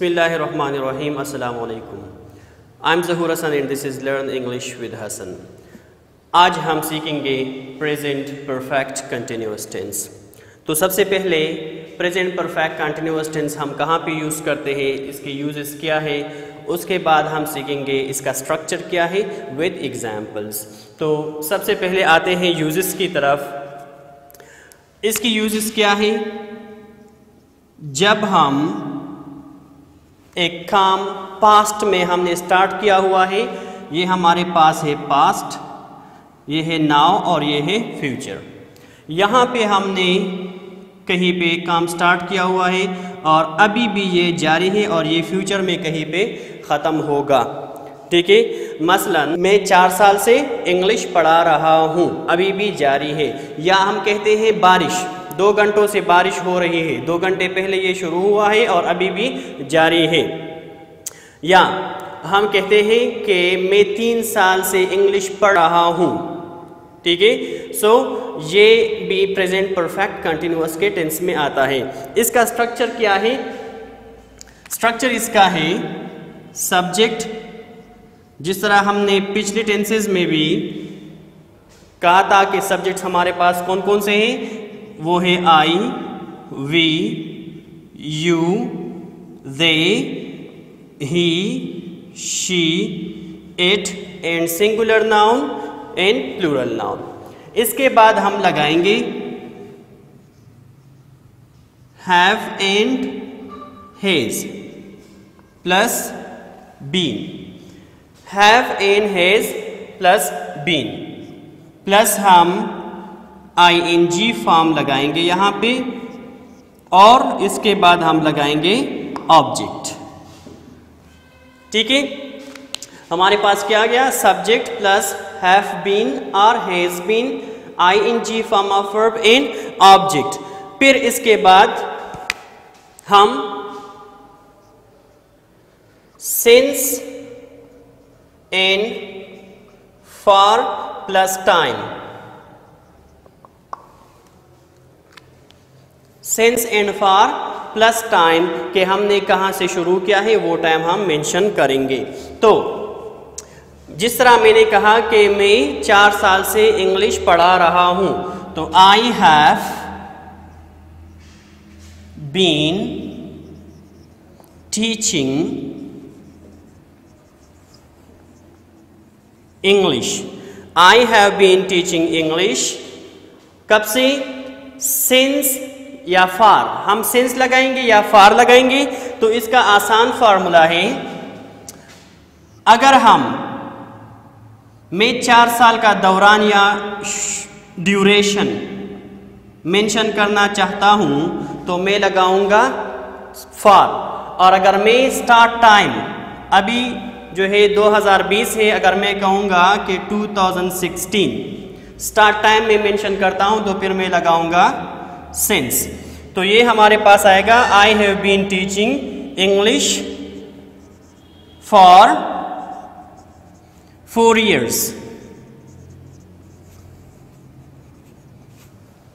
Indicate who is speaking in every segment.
Speaker 1: Bismillahirrahmanirrahim. Assalamu alaikum. I'm Zahur Hassan and this is Learn English with Hassan. आज हम सीखेंगे present perfect continuous tense. तो सबसे पहले प्रेजेंट परफेक्ट कंटिन्यूअस टेंस हम कहाँ पे यूज़ करते हैं, इसके यूजेस क्या है, उसके बाद हम सीखेंगे इसका स्ट्रक्चर क्या है विद एग्जाम्पल्स। तो सबसे पहले आते हैं यूजेस की तरफ। इसकी यूजेस क्या है? जब हम एक काम पास्ट में हमने स्टार्ट किया हुआ है, ये हमारे पास है पास्ट, ये है नाउ और ये है फ्यूचर। यहाँ पे हमने कहीं पे काम स्टार्ट किया हुआ है और अभी भी ये जारी है और ये फ्यूचर में कहीं पे ख़त्म होगा। ठीक है, मसलन मैं 4 साल से इंग्लिश पढ़ा रहा हूँ, अभी भी जारी है। या हम कहते हैं बारिश, 2 घंटों से बारिश हो रही है, 2 घंटे पहले ये शुरू हुआ है और अभी भी जारी है। या हम कहते हैं कि मैं 3 साल से इंग्लिश पढ़ रहा हूँ। ठीक है, सो ये भी प्रेजेंट परफेक्ट कंटिन्यूअस के टेंस में आता है। इसका स्ट्रक्चर क्या है? स्ट्रक्चर इसका है सब्जेक्ट, जिस तरह हमने पिछले टेंसेस में भी कहा था कि सब्जेक्ट्स हमारे पास कौन कौन से हैं, वो है I, we, you, they, he, she, it and singular noun and plural noun. इसके बाद हम लगाएंगे have and has plus been, have and has plus been, plus हम ING फॉर्म लगाएंगे यहाँ पे और इसके बाद हम लगाएंगे ऑब्जेक्ट। ठीक है, हमारे पास क्या आ गया? सब्जेक्ट प्लस हैव बीन और has been, ING form of verb and object. फिर इसके बाद हम since and for plus time, since and for plus time के हमने कहाँ से शुरू किया है वो टाइम हम मेंशन करेंगे। तो जिस तरह मैंने कहा कि मैं 4 साल से इंग्लिश पढ़ा रहा हूँ, तो I have been teaching English. I have been teaching English कब से? सिंस या फार। हम सिंस लगाएंगे या फार लगाएंगे तो इसका आसान फार्मूला है, अगर मैं 4 साल का दौरान या ड्यूरेशन मेंशन करना चाहता हूं तो मैं लगाऊंगा फार। और अगर मैं स्टार्ट टाइम अभी जो है 2020 है, अगर मैं कहूँगा कि 2016 स्टार्ट टाइम में मेंशन करता हूं तो फिर मैं लगाऊंगा सिंस। तो ये हमारे पास आएगा I have been teaching English for 4 years।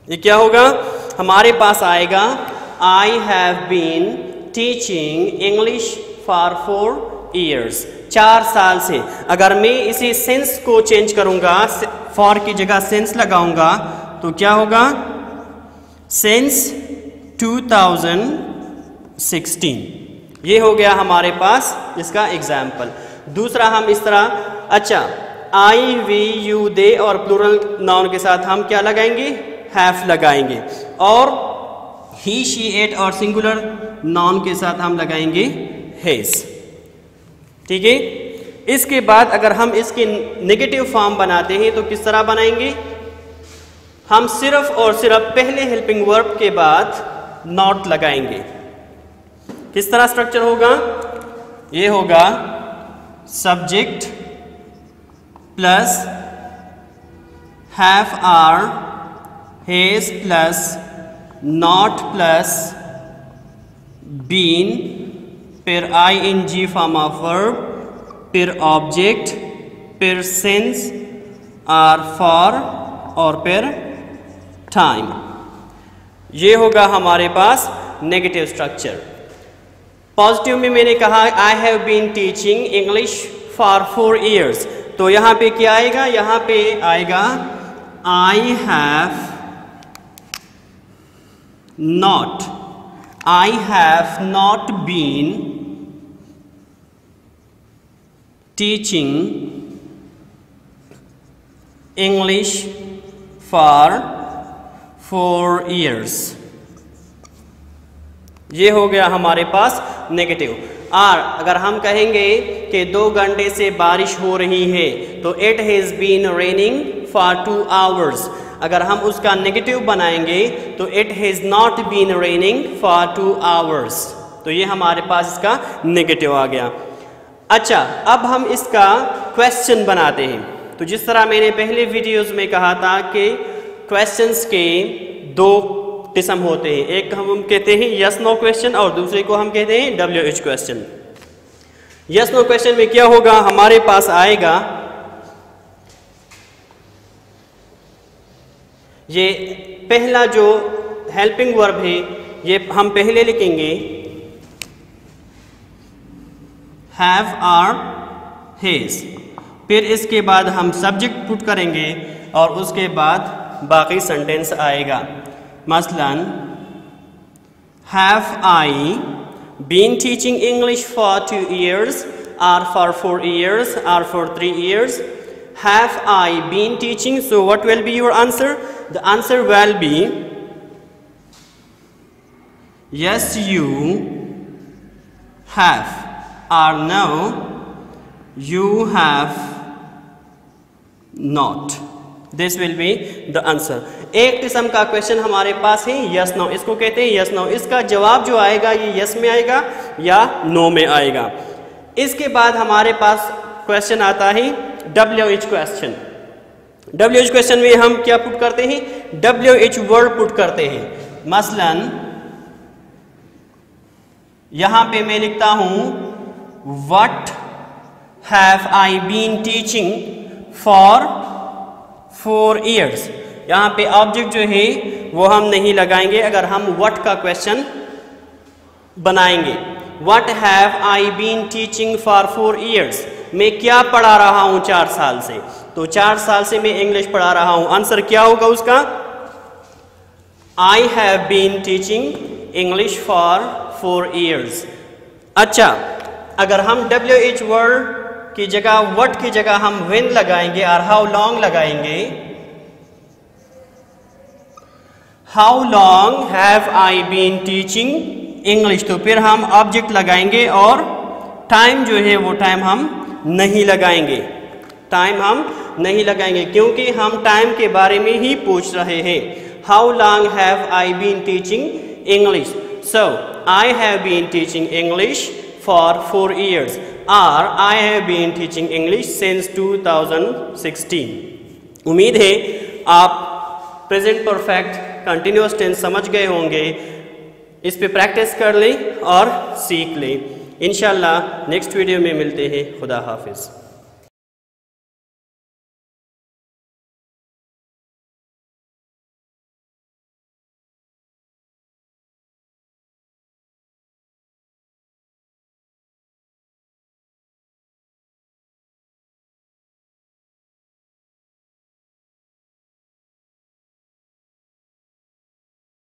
Speaker 1: ये क्या होगा? हमारे पास आएगा I have been teaching English for 4 years, 4 साल से। अगर मैं इसे सिंस को चेंज करूंगा, फॉर की जगह सिंस लगाऊंगा तो क्या होगा? सिंस 2016। ये हो गया हमारे पास इसका एग्जाम्पल। दूसरा हम इस तरह, अच्छा आई, वी, यू, दे और प्लूरल नाउन के साथ हम क्या लगाएंगे? हैव लगाएंगे। और ही, शी, इट और सिंगुलर नाउन के साथ हम लगाएंगे हैज। ठीक है, इसके बाद अगर हम इसके नेगेटिव फॉर्म बनाते हैं तो किस तरह बनाएंगे? हम सिर्फ और सिर्फ पहले हेल्पिंग वर्ब के बाद नॉट लगाएंगे। किस तरह स्ट्रक्चर होगा? ये होगा subject plus have or, has plus not plus been, फिर ING फॉर्म ऑफ वर्ब, फिर ऑब्जेक्ट, फिर सिंस और फॉर और फिर टाइम। ये होगा हमारे पास नेगेटिव स्ट्रक्चर। पॉजिटिव में मैंने कहा I have been teaching English for 4 years, तो यहाँ पे क्या आएगा, यहाँ पे आएगा I have not been teaching English for 4 years। ये हो गया हमारे पास नेगेटिव। और अगर हम कहेंगे कि 2 घंटे से बारिश हो रही है तो it has been raining for 2 hours। अगर हम उसका नेगेटिव बनाएंगे तो it has not been raining for 2 hours। तो ये हमारे पास इसका नेगेटिव आ गया। अच्छा, अब हम इसका क्वेश्चन बनाते हैं। तो जिस तरह मैंने पहले वीडियोस में कहा था कि क्वेश्चंस के 2 किस्म होते हैं, एक हम कहते हैं यस नो क्वेश्चन और दूसरे को हम कहते हैं WH question. Yes no question में क्या होगा, हमारे पास आएगा ये पहला जो हेल्पिंग वर्ब है ये हम पहले लिखेंगे हैव आर हैज, फिर इसके बाद हम सब्जेक्ट पुट करेंगे और उसके बाद बाकी सेंटेंस आएगा। मसलन have I been teaching English for 2 years or for 4 years or for 3 years? Have I been teaching? So what will be your answer? The answer will be yes you have, or no you have not. This will be the answer. एक किस्म का question हमारे पास है yes no, इसको कहते हैं yes no. इसका जवाब जो आएगा ये यस में आएगा या नो में आएगा। इसके बाद हमारे पास क्वेश्चन आता है WH क्वेश्चन। WH क्वेश्चन में हम क्या पुट करते हैं, WH वर्ड पुट करते हैं। मसलन यहां पे मैं लिखता हूं what have I been teaching for 4 years। यहाँ पे ऑब्जेक्ट जो है वो हम नहीं लगाएंगे अगर हम व्हाट का क्वेश्चन बनाएंगे। What have I been teaching for 4 years, मैं क्या पढ़ा रहा हूँ 4 साल से, तो 4 साल से मैं इंग्लिश पढ़ा रहा हूँ। आंसर क्या होगा उसका, I have been teaching English for 4 years। अच्छा, अगर हम WH वर्ड की जगह व्हाट की जगह हम व्हेन लगाएंगे और हाउ लॉन्ग लगाएंगे, how long have I been teaching English, तो फिर हम ऑब्जेक्ट लगाएंगे और टाइम जो है वो टाइम हम नहीं लगाएंगे, टाइम हम नहीं लगाएंगे क्योंकि हम टाइम के बारे में ही पूछ रहे हैं। How long have I been teaching English, so I have been teaching English for 4 years or I have been teaching English since 2016। उम्मीद है आप प्रेजेंट परफेक्ट कंटिन्यूअस टेंस समझ गए होंगे। इस पे प्रैक्टिस कर लें और सीख लें। इंशाल्लाह नेक्स्ट वीडियो में मिलते हैं। खुदा हाफिज़।